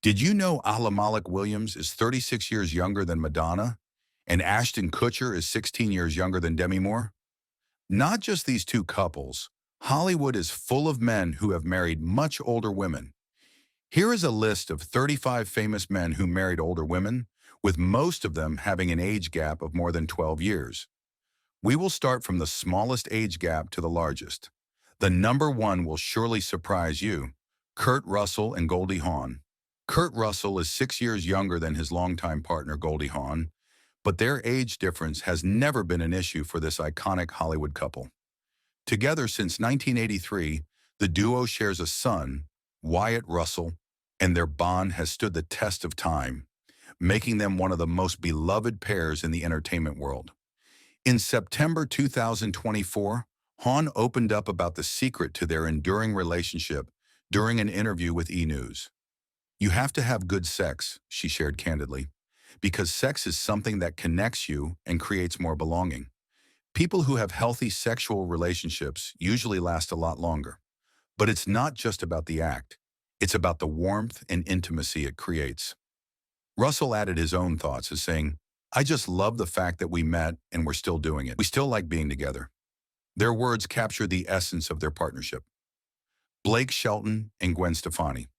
Did you know Momoa Williams is 36 years younger than Madonna, and Ashton Kutcher is 16 years younger than Demi Moore? Not just these two couples, Hollywood is full of men who have married much older women. Here is a list of 35 famous men who married older women, with most of them having an age gap of more than 12 years. We will start from the smallest age gap to the largest. The number one will surely surprise you: Kurt Russell and Goldie Hawn. Kurt Russell is 6 years younger than his longtime partner Goldie Hawn, but their age difference has never been an issue for this iconic Hollywood couple. Together since 1983, the duo shares a son, Wyatt Russell, and their bond has stood the test of time, making them one of the most beloved pairs in the entertainment world. In September 2024, Hawn opened up about the secret to their enduring relationship during an interview with E! News. "You have to have good sex," she shared candidly, "because sex is something that connects you and creates more belonging. People who have healthy sexual relationships usually last a lot longer. But it's not just about the act. It's about the warmth and intimacy it creates." Russell added his own thoughts as saying, "I just love the fact that we met and we're still doing it. We still like being together." Their words capture the essence of their partnership. Blake Shelton and Gwen Stefani.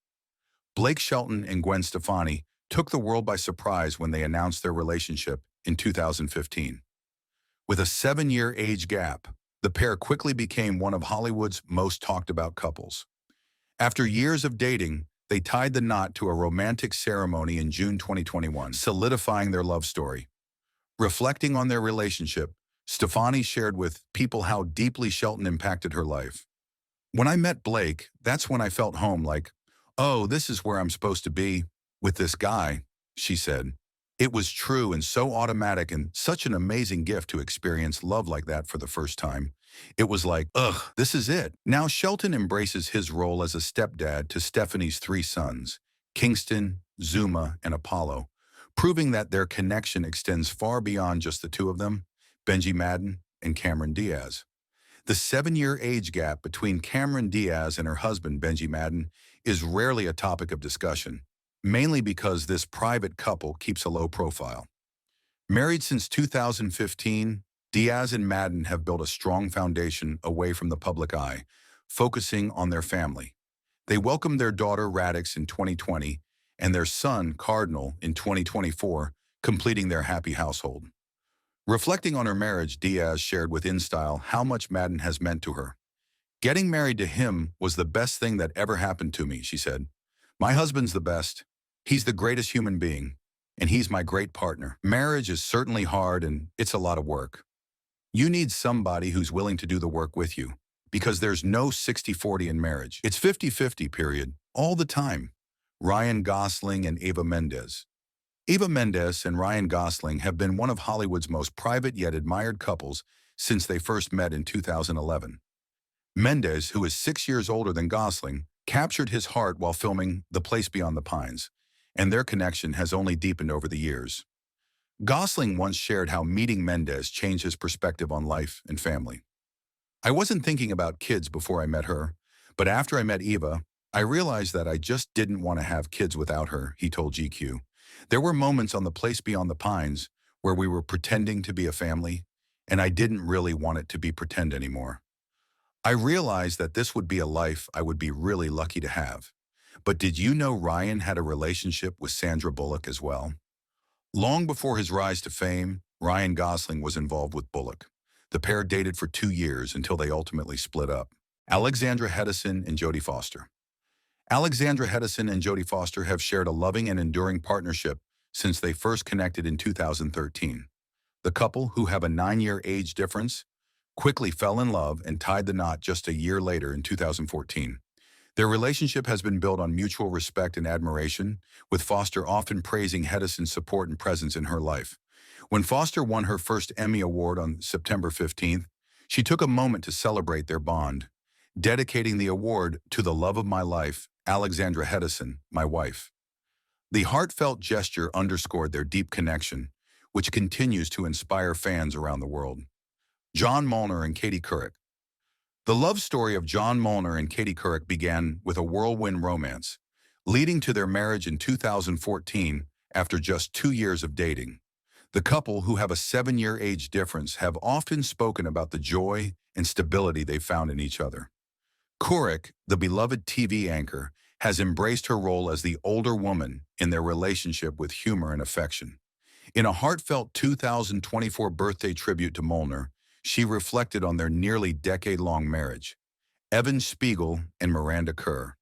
Blake Shelton and Gwen Stefani took the world by surprise when they announced their relationship in 2015. With a 7-year age gap, the pair quickly became one of Hollywood's most talked about couples. After years of dating, they tied the knot to a romantic ceremony in June 2021, solidifying their love story. Reflecting on their relationship, Stefani shared with People how deeply Shelton impacted her life. "When I met Blake, that's when I felt home, like, oh, this is where I'm supposed to be with this guy," she said. "It was true and so automatic and such an amazing gift to experience love like that for the first time. It was like, ugh, this is it." Now Shelton embraces his role as a stepdad to Stephanie's 3 sons, Kingston, Zuma, and Apollo, proving that their connection extends far beyond just the two of them, Benji Madden and Cameron Diaz. The 7-year age gap between Cameron Diaz and her husband, Benji Madden, is rarely a topic of discussion, mainly because this private couple keeps a low profile. Married since 2015, Diaz and Madden have built a strong foundation away from the public eye, focusing on their family. They welcomed their daughter Radix in 2020 and their son Cardinal in 2024, completing their happy household. Reflecting on her marriage, Diaz shared with InStyle how much Madden has meant to her. "Getting married to him was the best thing that ever happened to me," she said. "My husband's the best. He's the greatest human being, and he's my great partner. Marriage is certainly hard and it's a lot of work. You need somebody who's willing to do the work with you, because there's no 60-40 in marriage. It's 50-50, period, all the time." Ryan Gosling and Eva Mendes. Eva Mendes and Ryan Gosling have been one of Hollywood's most private yet admired couples since they first met in 2011. Mendes, who is 6 years older than Gosling, captured his heart while filming The Place Beyond the Pines, and their connection has only deepened over the years. Gosling once shared how meeting Mendes changed his perspective on life and family. "I wasn't thinking about kids before I met her, but after I met Eva, I realized that I just didn't want to have kids without her," he told GQ. "There were moments on The Place Beyond the Pines where we were pretending to be a family, and I didn't really want it to be pretend anymore. I realized that this would be a life I would be really lucky to have." But did you know Ryan had a relationship with Sandra Bullock as well? Long before his rise to fame, Ryan Gosling was involved with Bullock. The pair dated for 2 years until they ultimately split up. Alexandra Hedison and Jodie Foster. Alexandra Hedison and Jodie Foster have shared a loving and enduring partnership since they first connected in 2013. The couple, who have a 9-year age difference, quickly fell in love and tied the knot just a year later in 2014. Their relationship has been built on mutual respect and admiration, with Foster often praising Hedison's support and presence in her life. When Foster won her first Emmy Award on September 15th, she took a moment to celebrate their bond, dedicating the award to "the love of my life, Alexandra Hedison, my wife." The heartfelt gesture underscored their deep connection, which continues to inspire fans around the world. John Molner and Katie Couric. The love story of John Molner and Katie Couric began with a whirlwind romance, leading to their marriage in 2014 after just 2 years of dating. The couple, who have a 7-year age difference, have often spoken about the joy and stability they found in each other. Couric, the beloved TV anchor, has embraced her role as the older woman in their relationship with humor and affection. In a heartfelt 2024 birthday tribute to Molner, she reflected on their nearly decade-long marriage. Spiegel and Miranda Kerr.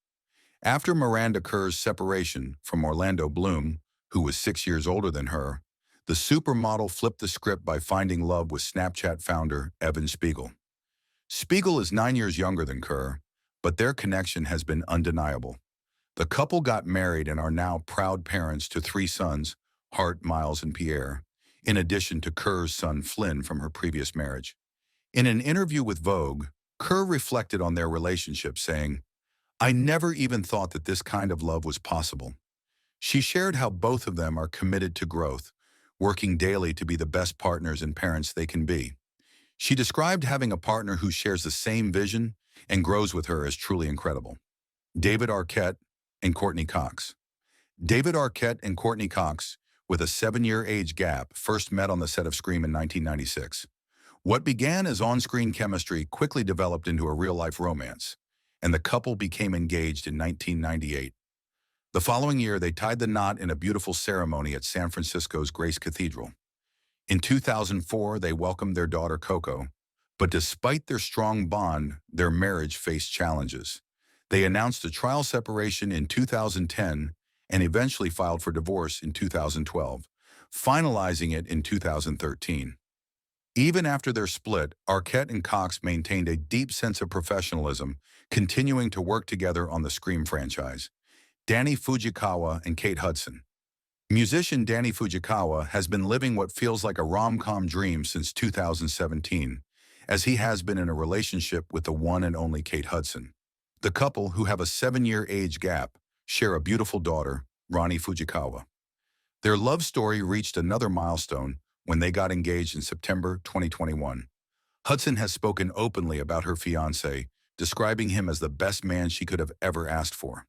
After Miranda Kerr's separation from Orlando Bloom, who was 6 years older than her, the supermodel flipped the script by finding love with Snapchat founder Evan Spiegel. Spiegel is 9 years younger than Kerr, but their connection has been undeniable. The couple got married and are now proud parents to 3 sons, Hart, Miles, and Pierre, in addition to Kerr's son Flynn from her previous marriage. In an interview with Vogue, Kerr reflected on their relationship, saying, "I never even thought that this kind of love was possible." She shared how both of them are committed to growth, working daily to be the best partners and parents they can be. She described having a partner who shares the same vision and grows with her as truly incredible. Arquette and Cox. Arquette and Cox, with a 7-year age gap, first met on the set of Scream in 1996. What began as on-screen chemistry quickly developed into a real-life romance, and the couple became engaged in 1998. The following year, they tied the knot in a beautiful ceremony at San Francisco's Grace Cathedral. In 2004, they welcomed their daughter Coco, but despite their strong bond, their marriage faced challenges. They announced a trial separation in 2010 and eventually filed for divorce in 2012, finalizing it in 2013. Even after their split, Arquette and Cox maintained a deep sense of professionalism, continuing to work together on the Scream franchise. Danny Fujikawa and Kate Hudson. Musician Danny Fujikawa has been living what feels like a rom-com dream since 2017, as he has been in a relationship with the one and only Kate Hudson. The couple, who have a 7-year age gap, share a beautiful daughter, Ronnie Fujikawa. Their love story reached another milestone when they got engaged in September 2021. Hudson has spoken openly about her fiancé, describing him as the best man she could have ever asked for.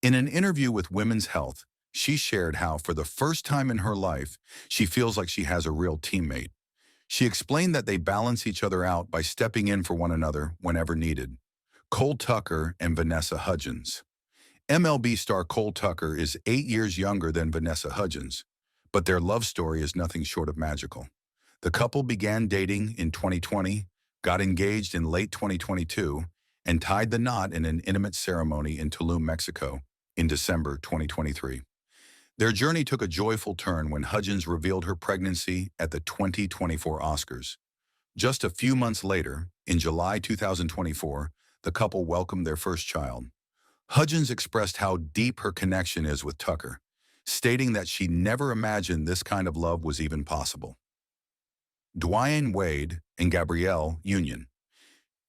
In an interview with Women's Health, she shared how, for the first time in her life, she feels like she has a real teammate. She explained that they balance each other out by stepping in for one another whenever needed. Cole Tucker and Vanessa Hudgens. MLB star Cole Tucker is 8 years younger than Vanessa Hudgens, but their love story is nothing short of magical. The couple began dating in 2020, got engaged in late 2022, and tied the knot in an intimate ceremony in Tulum, Mexico, in December 2023. Their journey took a joyful turn when Hudgens revealed her pregnancy at the 2024 Oscars. Just a few months later, in July 2024, the couple welcomed their first child. Hudgens expressed how deep her connection is with Tucker, stating that she never imagined this kind of love was even possible. Dwyane Wade and Gabrielle Union.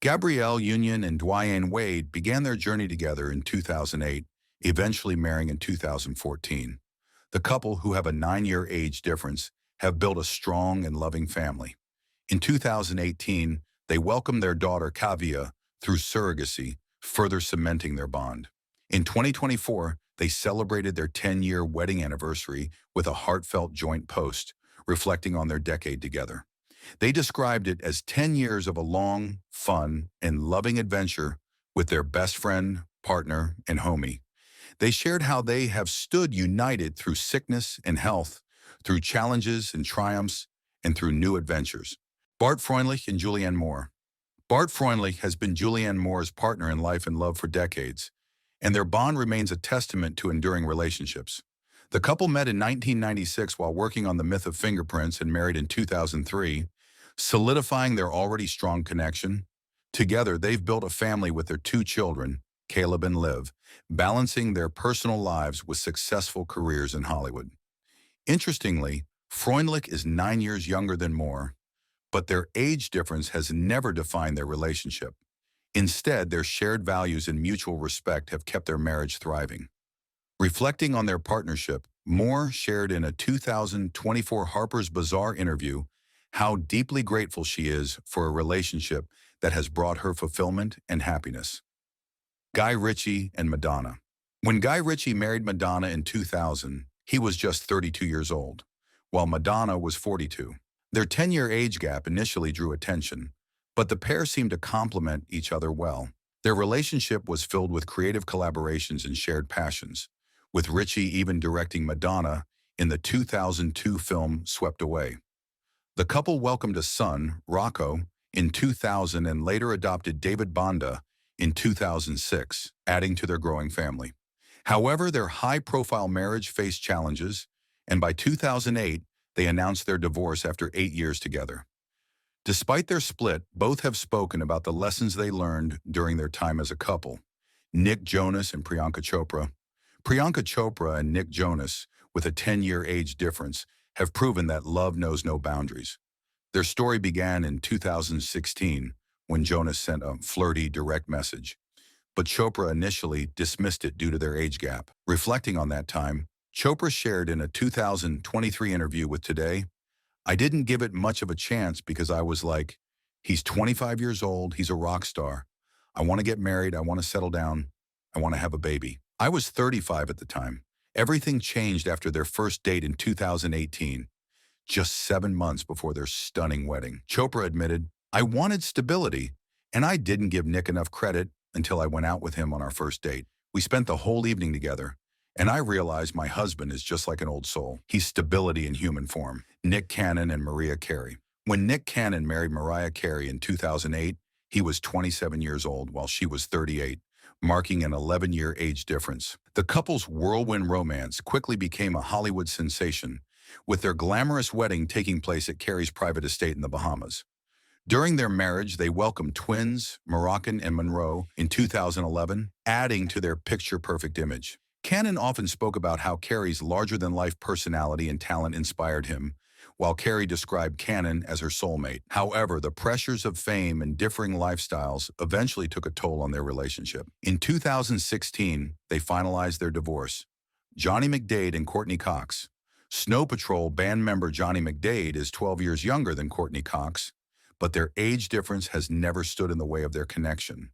Gabrielle Union and Dwyane Wade began their journey together in 2008, eventually marrying in 2014. The couple, who have a 9-year age difference, have built a strong and loving family. In 2018, they welcomed their daughter Kavia through surrogacy, further cementing their bond. In 2024, they celebrated their 10-year wedding anniversary with a heartfelt joint post, reflecting on their decade together. They described it as 10 years of a long, fun, and loving adventure with their best friend, partner, and homie. They shared how they have stood united through sickness and health, through challenges and triumphs, and through new adventures. Freundlich and Moore. Freundlich has been Julianne Moore's partner in life and love for decades, and their bond remains a testament to enduring relationships. The couple met in 1996 while working on The Myth of Fingerprints and married in 2003, solidifying their already strong connection. Together, they've built a family with their 2 children, Caleb and Liv, balancing their personal lives with successful careers in Hollywood. Interestingly, Freundlich is 9 years younger than Moore, but their age difference has never defined their relationship. Instead, their shared values and mutual respect have kept their marriage thriving. Reflecting on their partnership, Moore shared in a 2024 Harper's Bazaar interview how deeply grateful she is for a relationship that has brought her fulfillment and happiness. Richie and Madonna. When Guy Ritchie married Madonna in 2000, he was just 32 years old, while Madonna was 42. Their 10-year age gap initially drew attention, but the pair seemed to complement each other well. Their relationship was filled with creative collaborations and shared passions, with Ritchie even directing Madonna in the 2002 film Swept Away. The couple welcomed a son, Rocco, in 2000 and later adopted David Bonda in 2006, adding to their growing family. However, their high-profile marriage faced challenges, and by 2008, they announced their divorce after 8 years together. Despite their split, both have spoken about the lessons they learned during their time as a couple. Nick Jonas and Priyanka Chopra. Priyanka Chopra and Nick Jonas, with a 10-year age difference, have proven that love knows no boundaries. Their story began in 2016 when Jonas sent a flirty, direct message, but Chopra initially dismissed it due to their age gap. Reflecting on that time, Chopra shared in a 2023 interview with Today, "I didn't give it much of a chance because I was like, he's 25 years old, he's a rock star. I want to get married, I want to settle down, I want to have a baby." I was 35 at the time. Everything changed after their first date in 2018, just 7 months before their stunning wedding. Chopra admitted, "I wanted stability, and I didn't give Nick enough credit until I went out with him on our first date. We spent the whole evening together, and I realized my husband is just like an old soul. He's stability in human form." Nick Cannon and Mariah Carey. When Nick Cannon married Mariah Carey in 2008, he was 27 years old while she was 38, marking an 11-year age difference. The couple's whirlwind romance quickly became a Hollywood sensation, with their glamorous wedding taking place at Carey's private estate in the Bahamas. During their marriage, they welcomed twins, Moroccan and Monroe, in 2011, adding to their picture-perfect image. Cannon often spoke about how Carey's larger-than-life personality and talent inspired him, while Carey described Cannon as her soulmate. However, the pressures of fame and differing lifestyles eventually took a toll on their relationship. In 2016, they finalized their divorce. Johnny McDade and Courtney Cox. Snow Patrol band member Johnny McDade is 12 years younger than Courtney Cox, but their age difference has never stood in the way of their connection.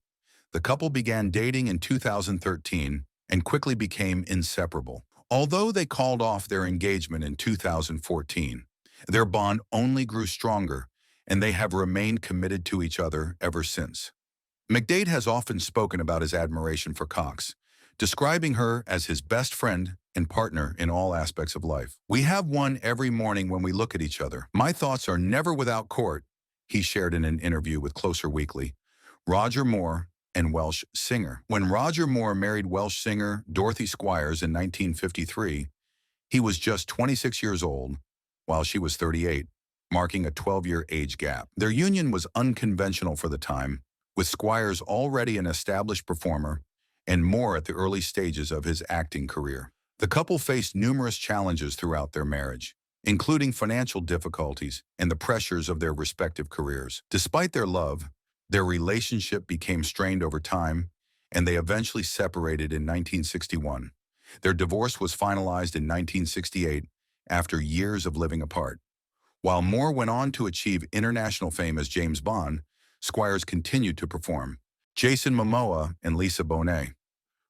The couple began dating in 2013 and quickly became inseparable. Although they called off their engagement in 2014, their bond only grew stronger, and they have remained committed to each other ever since. McDade has often spoken about his admiration for Cox, describing her as his best friend and partner in all aspects of life. "We have one every morning when we look at each other. My thoughts are never without Court," he shared in an interview with Closer Weekly. Roger Moore and Welsh singer. When Roger Moore married Welsh singer Dorothy Squires in 1953, he was just 26 years old, while she was 38, marking a 12-year age gap. Their union was unconventional for the time, with Squires already an established performer and Moore at the early stages of his acting career. The couple faced numerous challenges throughout their marriage, including financial difficulties and the pressures of their respective careers. Despite their love, their relationship became strained over time, and they eventually separated in 1961. Their divorce was finalized in 1968 after years of living apart. While Moore went on to achieve international fame as James Bond, Squires continued to perform. Jason Momoa and Lisa Bonet.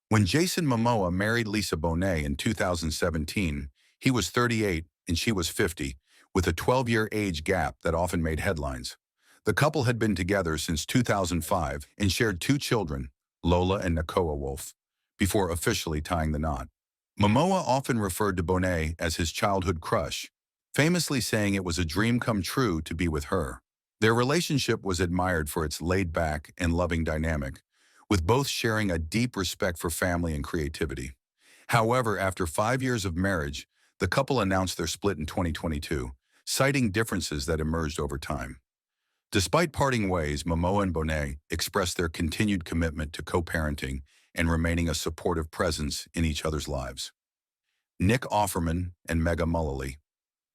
When Jason Momoa married Lisa Bonet in 2017, he was 38 and she was 50, with a 12-year age gap that often made headlines. The couple had been together since 2005 and shared 2 children, Lola and Nakoa Wolf, before officially tying the knot. Momoa often referred to Bonet as his childhood crush, famously saying it was a dream come true to be with her. Their relationship was admired for its laid-back and loving dynamic, with both sharing a deep respect for family and creativity. However, after 5 years of marriage, the couple announced their split in 2022, citing differences that emerged over time. Despite parting ways, Momoa and Bonet expressed their continued commitment to co-parenting and remaining a supportive presence in each other's lives. Nick Offerman and Megan Mullally.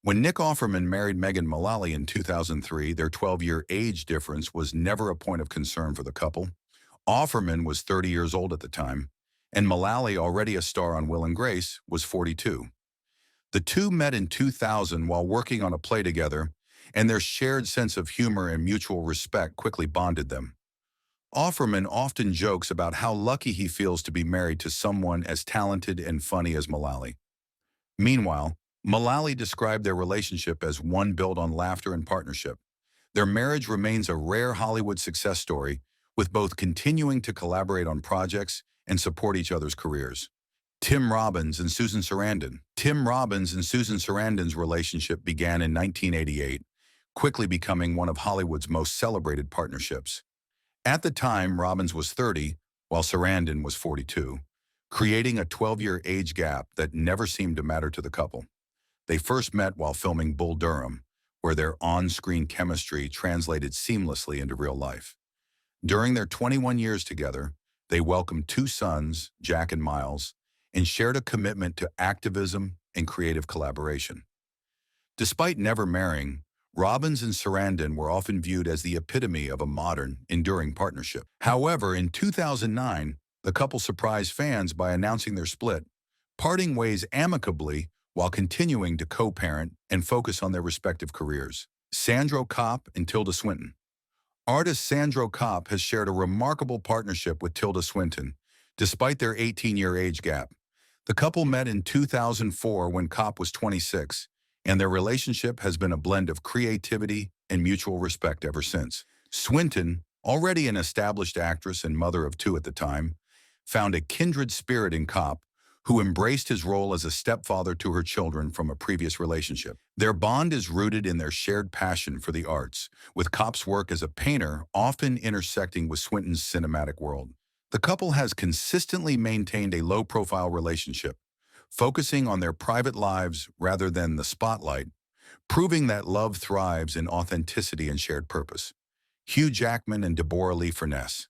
When Nick Offerman married Megan Mullally in 2003, their 12-year age difference was never a point of concern for the couple. Offerman was 30 years old at the time, and Mullally, already a star on Will and Grace, was 42. The two met in 2000 while working on a play together, and their shared sense of humor and mutual respect quickly bonded them. Offerman often jokes about how lucky he feels to be married to someone as talented and funny as Mullally. Meanwhile, Mullally described their relationship as one built on laughter and partnership. Their marriage remains a rare Hollywood success story, with both continuing to collaborate on projects and support each other's careers. Tim Robbins and Susan Sarandon. Tim Robbins and Susan Sarandon's relationship began in 1988, quickly becoming one of Hollywood's most celebrated partnerships. At the time, Robbins was 30, while Sarandon was 42, creating a 12-year age gap that never seemed to matter to the couple. They first met while filming Bull Durham, where their on-screen chemistry translated seamlessly into real life. During their 21 years together, they welcomed two sons, Jack and Miles, and shared a commitment to activism and creative collaboration. Despite never marrying, Robbins and Sarandon were often viewed as the epitome of a modern, enduring partnership. However, in 2009, the couple surprised fans by announcing their split, parting ways amicably while continuing to co-parent and focus on their respective careers. Sandro Kopp and Tilda Swinton. Artist Sandro Kopp has shared a remarkable partnership with Tilda Swinton, despite their 18-year age gap. The couple met in 2004 when Kopp was 26, and their relationship has been a blend of creativity and mutual respect ever since. Swinton, already an established actress and mother of two at the time, found a kindred spirit in Kopp, who embraced his role as a stepfather to her children from a previous relationship. Their bond is rooted in their shared passion for the arts, with Kopp's work as a painter often intersecting with Swinton's cinematic world. The couple has consistently maintained a low-profile relationship, focusing on their private lives rather than the spotlight, proving that love thrives in authenticity and shared purpose. Hugh Jackman and Deborah Lee Furness.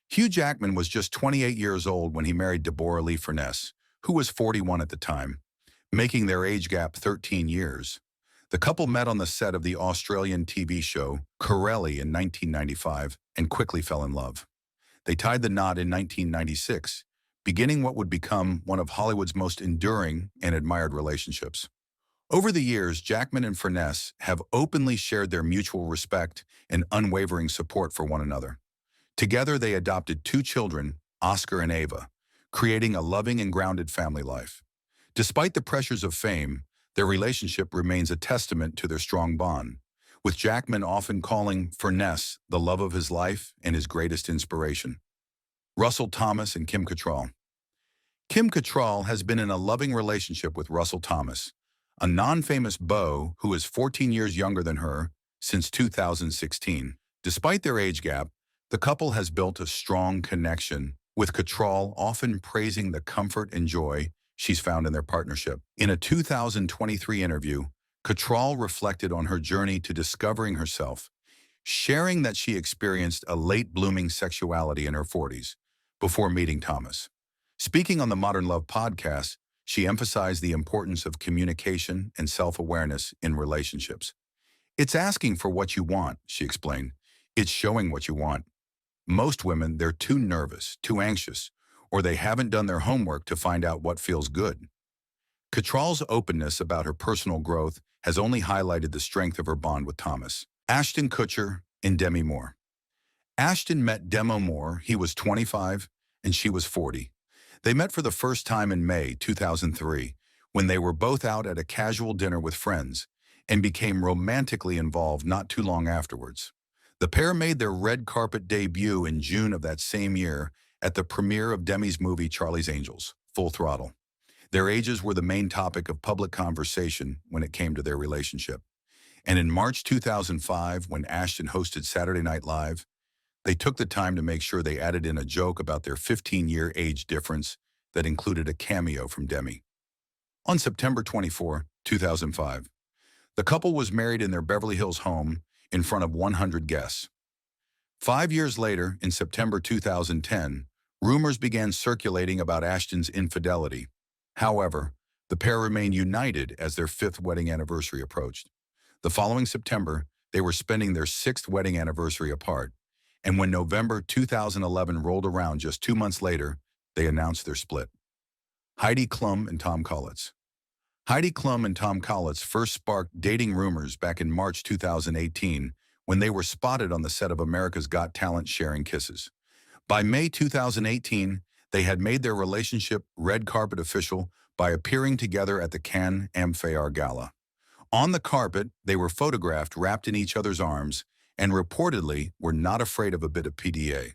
Hugh Jackman was just 28 years old when he married Deborah Lee Furness, who was 41 at the time, making their age gap 13 years. The couple met on the set of the Australian TV show Corelli in 1995 and quickly fell in love. They tied the knot in 1996, beginning what would become one of Hollywood's most enduring and admired relationships. Over the years, Jackman and Furness have openly shared their mutual respect and unwavering support for one another. Together, they adopted two children, Oscar and Ava, creating a loving and grounded family life. Despite the pressures of fame, their relationship remains a testament to their strong bond, with Jackman often calling Furness the love of his life and his greatest inspiration. Russell Thomas and Kim Cattrall. Kim Cattrall has been in a loving relationship with Russell Thomas, a non-famous beau who is 14 years younger than her, since 2016. Despite their age gap, the couple has built a strong connection, with Cattrall often praising the comfort and joy she's found in their partnership. In a 2023 interview, Cattrall reflected on her journey to discovering herself, sharing that she experienced a late-blooming sexuality in her 40s, before meeting Thomas. Speaking on the Modern Love podcast, she emphasized the importance of communication and self-awareness in relationships. It's asking for what you want, she explained. It's showing what you want. Most women, they're too nervous, too anxious, or they haven't done their homework to find out what feels good. Cattrall's openness about her personal growth has only highlighted the strength of her bond with Thomas. Ashton Kutcher and Demi Moore. Ashton met Demi Moore, he was 25 and she was 40. They met for the first time in May 2003, when they were both out at a casual dinner with friends, and became romantically involved not too long afterwards. The pair made their red carpet debut in June of that same year at the premiere of Demi's movie Charlie's Angels, Full Throttle. Their ages were the main topic of public conversation when it came to their relationship. And in March 2005, when Ashton hosted Saturday Night Live, they took the time to make sure they added in a joke about their 15-year age difference that included a cameo from Demi. On September 24, 2005, the couple was married in their Beverly Hills home in front of 100 guests. 5 years later, in September 2010, rumors began circulating about Ashton's infidelity. However, the pair remained united as their 5th wedding anniversary approached. The following September, they were spending their 6th wedding anniversary apart, and when November 2011 rolled around just 2 months later, they announced their split. Heidi Klum and Tom Kaulitz. Heidi Klum and Tom Kaulitz first sparked dating rumors back in March 2018 when they were spotted on the set of America's Got Talent sharing kisses. By May 2018, they had made their relationship red carpet official by appearing together at the Cannes Amphare Gala. On the carpet, they were photographed wrapped in each other's arms and reportedly were not afraid of a bit of PDA.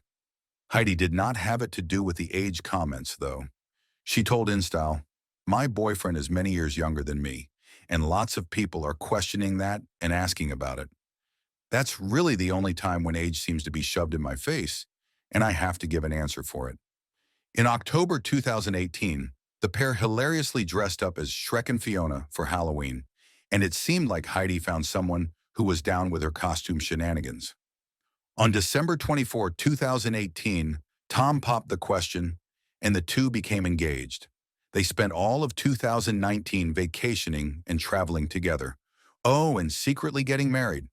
Heidi did not have it to do with the age comments, though. She told InStyle, "My boyfriend is many years younger than me, and lots of people are questioning that and asking about it. That's really the only time when age seems to be shoved in my face, and I have to give an answer for it." In October 2018, the pair hilariously dressed up as Shrek and Fiona for Halloween, and it seemed like Heidi found someone who was down with her costume shenanigans. On December 24, 2018, Tom popped the question, and the two became engaged. They spent all of 2019 vacationing and traveling together. Oh, and secretly getting married.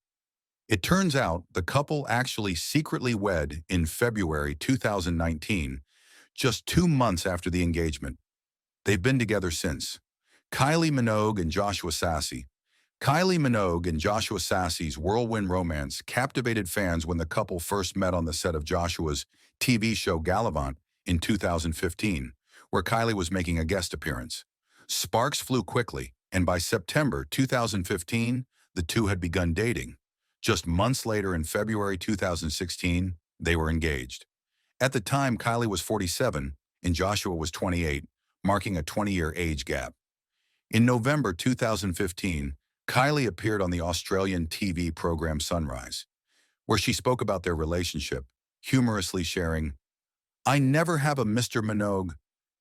It turns out the couple actually secretly wed in February 2019, just 2 months after the engagement. They've been together since. Kylie Minogue and Joshua Sassy. Kylie Minogue and Joshua Sassy's whirlwind romance captivated fans when the couple first met on the set of Joshua's TV show Galavant in 2015, where Kylie was making a guest appearance. Sparks flew quickly, and by September 2015, the two had begun dating. Just months later, in February 2016, they were engaged. At the time, Kylie was 47 and Joshua was 28, marking a 20-year age gap. In November 2015, Kylie appeared on the Australian TV program Sunrise, where she spoke about their relationship, humorously sharing, "I never have a Mr. Minogue.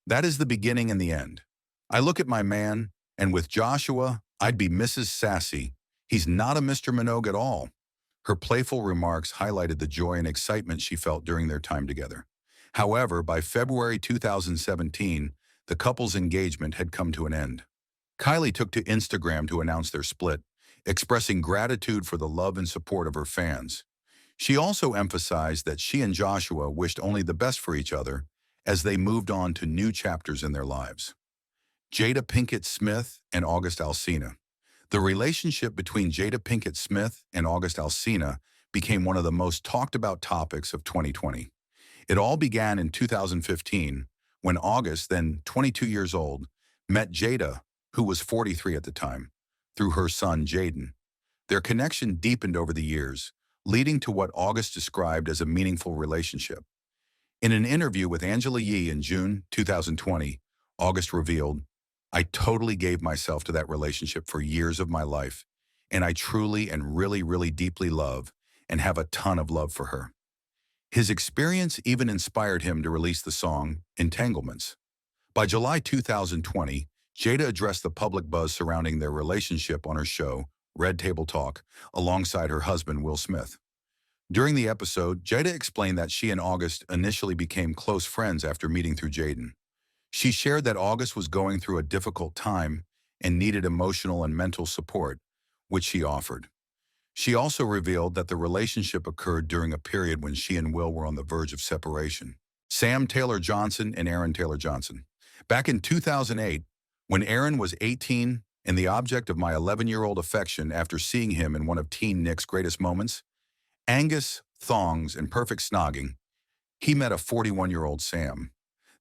That is the beginning and the end. I look at my man, and with Joshua, I'd be Mrs. Sassy. He's not a Mr. Minogue at all." Her playful remarks highlighted the joy and excitement she felt during their time together. However, by February 2017, the couple's engagement had come to an end. Kylie took to Instagram to announce their split, expressing gratitude for the love and support of her fans. She also emphasized that she and Joshua wished only the best for each other as they moved on to new chapters in their lives. Jada Pinkett Smith and August Alsina. The relationship between Jada Pinkett Smith and August Alsina became one of the most talked about topics of 2020. It all began in 2015 when August, then 22 years old, met Jada, who was 43 at the time, through her son Jaden. Their connection deepened over the years, leading to what August described as a meaningful relationship. In an interview with Angela Yee in June 2020, August revealed, "I totally gave myself to that relationship for years of my life, and I truly and really deeply love and have a ton of love for her." His experience even inspired him to release the song Entanglements. By July 2020, Jada addressed the public buzz surrounding their relationship on her show, Red Table Talk, alongside her husband, Will Smith. During the episode, Jada explained that she and August initially became close friends after meeting through Jaden. She shared that August was going through a difficult time and needed emotional and mental support, which she offered. She also revealed that the relationship occurred during a period when she and Will were on the verge of separation. Sam Taylor Johnson and Aaron Taylor Johnson. Back in 2008, when Aaron was 18 and the object of my 11-year-old affection after seeing him in one of teen Nick's greatest moments, Angus, Thongs, and Perfect Snogging, he met a 41-year-old Sam.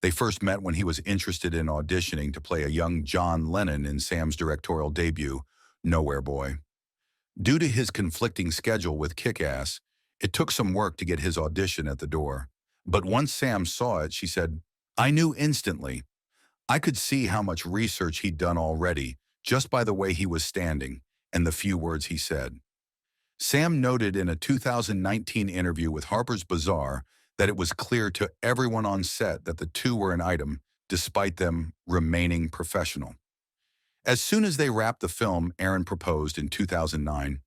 They first met when he was interested in auditioning to play a young John Lennon in Sam's directorial debut, Nowhere Boy. Due to his conflicting schedule with Kick-Ass, it took some work to get his audition at the door. But once Sam saw it, she said, "I knew instantly. I could see how much research he'd done already, just by the way he was standing and the few words he said." Sam noted in a 2019 interview with Harper's Bazaar that it was clear to everyone on set that the two were an item, despite them remaining professional. As soon as they wrapped the film, Aaron proposed in 2009.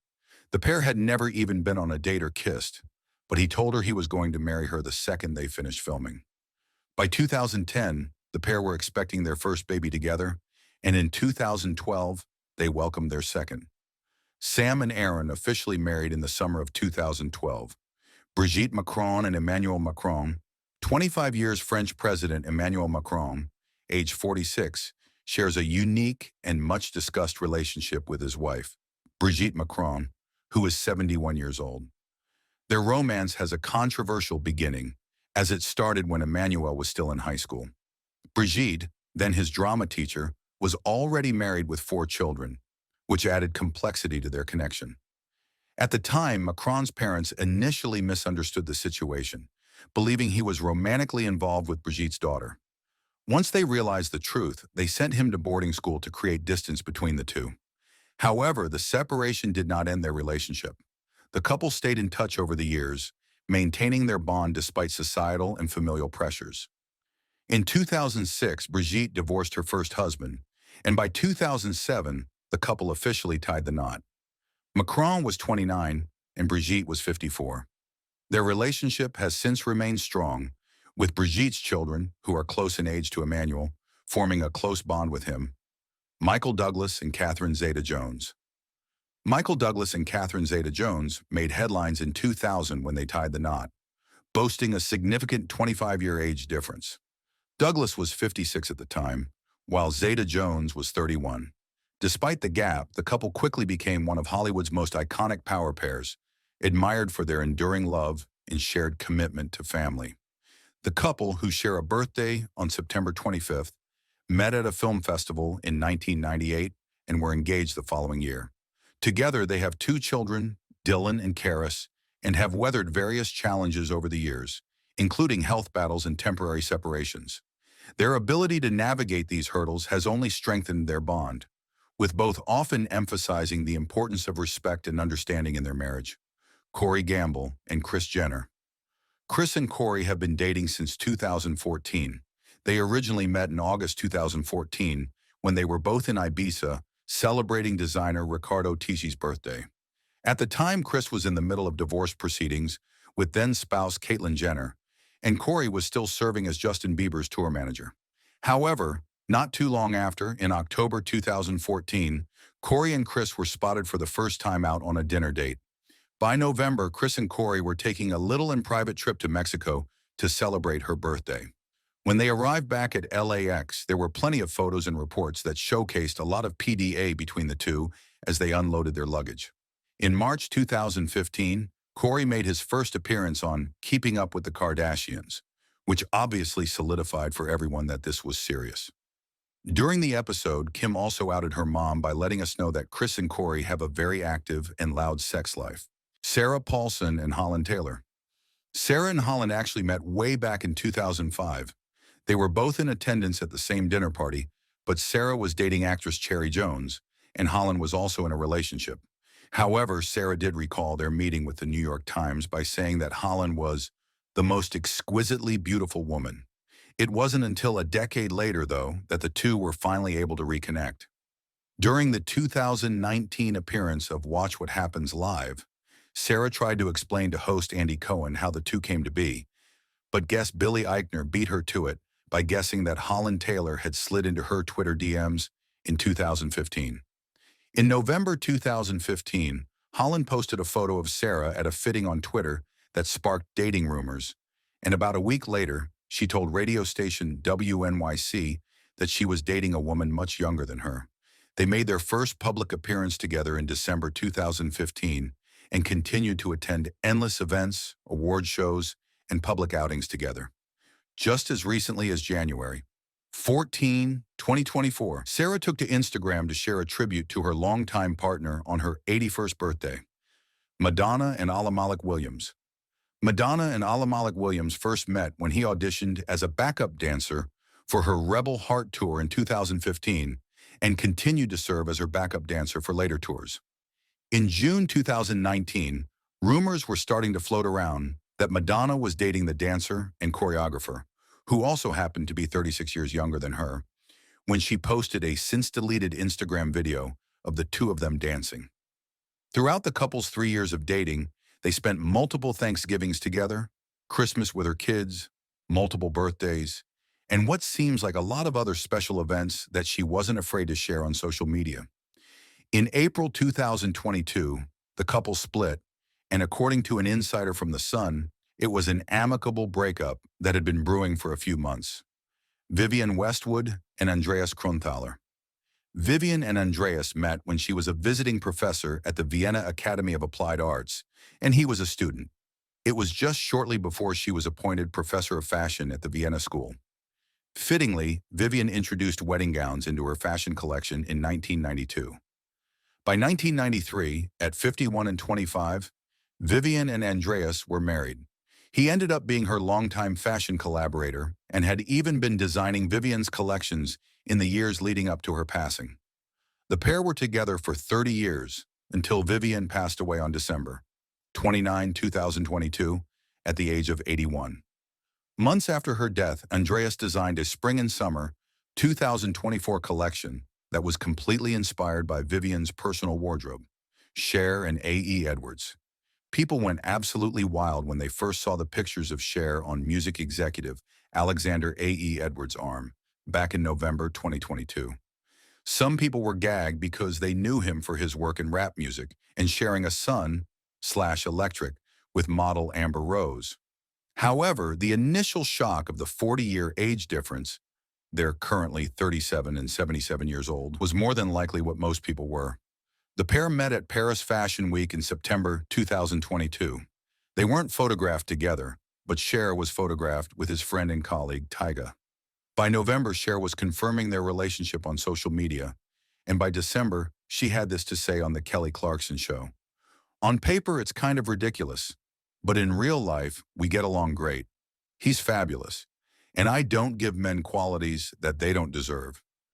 The pair had never even been on a date or kissed, but he told her he was going to marry her the second they finished filming. By 2010, the pair were expecting their first baby together, and in 2012, they welcomed their second. Sam and Aaron officially married in the summer of 2012. Brigitte Macron and Emmanuel Macron. 25 years French President Emmanuel Macron, age 46, shares a unique and much discussed relationship with his wife, Brigitte Macron, who is 71 years old. Their romance has a controversial beginning, as it started when Emmanuel was still in high school. Brigitte, then his drama teacher, was already married with 4 children, which added complexity to their connection. At the time, Macron's parents initially misunderstood the situation, believing he was romantically involved with Brigitte's daughter. Once they realized the truth, they sent him to boarding school to create distance between the two. However, the separation did not end their relationship. The couple stayed in touch over the years, maintaining their bond despite societal and familial pressures. In 2006, Brigitte divorced her first husband, and by 2007, the couple officially tied the knot. Macron was 29 and Brigitte was 54. Their relationship has since remained strong, with Brigitte's children, who are close in age to Emmanuel, forming a close bond with him. Michael Douglas and Catherine Zeta-Jones. Michael Douglas and Catherine Zeta-Jones made headlines in 2000 when they tied the knot, boasting a significant 25-year age difference. Douglas was 56 at the time, while Zeta-Jones was 31. Despite the gap, the couple quickly became one of Hollywood's most iconic power pairs, admired for their enduring love and shared commitment to family. The couple, who share a birthday on September 25th, met at a film festival in 1998 and were engaged the following year. Together, they have 2 children, Dylan and Karis, and have weathered various challenges over the years, including health battles and temporary separations. Their ability to navigate these hurdles has only strengthened their bond, with both often emphasizing the importance of respect and understanding in their marriage. Corey Gamble and Kris Jenner. Kris and Corey have been dating since 2014. They originally met in August 2014 when they were both in Ibiza celebrating designer Riccardo Tisci's birthday. At the time, Kris was in the middle of divorce proceedings with then-spouse Caitlyn Jenner, and Corey was still serving as Justin Bieber's tour manager. However, not too long after, in October 2014, Corey and Kris were spotted for the first time out on a dinner date. By November, Kris and Corey were taking a little and private trip to Mexico to celebrate her birthday. When they arrived back at LAX, there were plenty of photos and reports that showcased a lot of PDA between the two as they unloaded their luggage. In March 2015, Corey made his first appearance on Keeping Up with the Kardashians, which obviously solidified for everyone that this was serious. During the episode, Kim also outed her mom by letting us know that Kris and Corey have a very active and loud sex life. Sarah Paulson and Holland Taylor. Sarah and Holland actually met way back in 2005. They were both in attendance at the same dinner party, but Sarah was dating actress Cherry Jones, and Holland was also in a relationship. However, Sarah did recall their meeting with the New York Times by saying that Holland was the most exquisitely beautiful woman. It wasn't until a decade later, though, that the two were finally able to reconnect. During the 2019 appearance of Watch What Happens Live, Sarah tried to explain to host Andy Cohen how the two came to be, but guest Billy Eichner beat her to it by guessing that Holland Taylor had slid into her Twitter DMs in 2015. In November 2015, Holland posted a photo of Sarah at a fitting on Twitter that sparked dating rumors, and about a week later, she told radio station WNYC that she was dating a woman much younger than her. They made their first public appearance together in December 2015 and continued to attend endless events, award shows, and public outings together. Just as recently as January 14, 2024, Sarah took to Instagram to share a tribute to her longtime partner on her 81st birthday, Madonna and Williams. Madonna and Williams first met when he auditioned as a backup dancer for her Rebel Heart tour in 2015 and continued to serve as her backup dancer for later tours. In June 2019, rumors were starting to float around that Madonna was dating the dancer and choreographer, who also happened to be 36 years younger than her, when she posted a since-deleted Instagram video of the two of them dancing. Throughout the couple's 3 years of dating, they spent multiple Thanksgivings together, Christmas with her kids, multiple birthdays, and what seems like a lot of other special events that she wasn't afraid to share on social media. In April 2022, the couple split, and according to an insider from The Sun, it was an amicable breakup that had been brewing for a few months. Vivienne Westwood and Andreas Kronthaler. Vivian and Andreas met when she was a visiting professor at the Vienna Academy of Applied Arts, and he was a student. It was just shortly before she was appointed professor of fashion at the Vienna School. Fittingly, Vivian introduced wedding gowns into her fashion collection in 1992. By 1993, at 51 and 25, Vivian and Andreas were married. He ended up being her longtime fashion collaborator and had even been designing Vivian's collections in the years leading up to her passing. The pair were together for 30 years until Vivian passed away on December 29, 2022, at the age of 81. Months after her death, Andreas designed a spring and summer 2024 collection that was completely inspired by Vivian's personal wardrobe, Cher and Edwards. People went absolutely wild when they first saw the pictures of Cher on music executive Alexander Edwards' arm back in November 2022. Some people were gagged because they knew him for his work in rap music and sharing a son/electric with model Amber Rose. However, the initial shock of the 40-year age difference, they're currently 37 and 77 years old, was more than likely what most people were. The pair met at Paris Fashion Week in September 2022. They weren't photographed together, but Cher was photographed with his friend and colleague, Tyga. By November, Cher was confirming their relationship on social media, and by December, she had this to say on The Kelly Clarkson Show. "On paper, it's kind of ridiculous, but in real life, we get along great. He's fabulous, and I don't give men qualities that they don't deserve.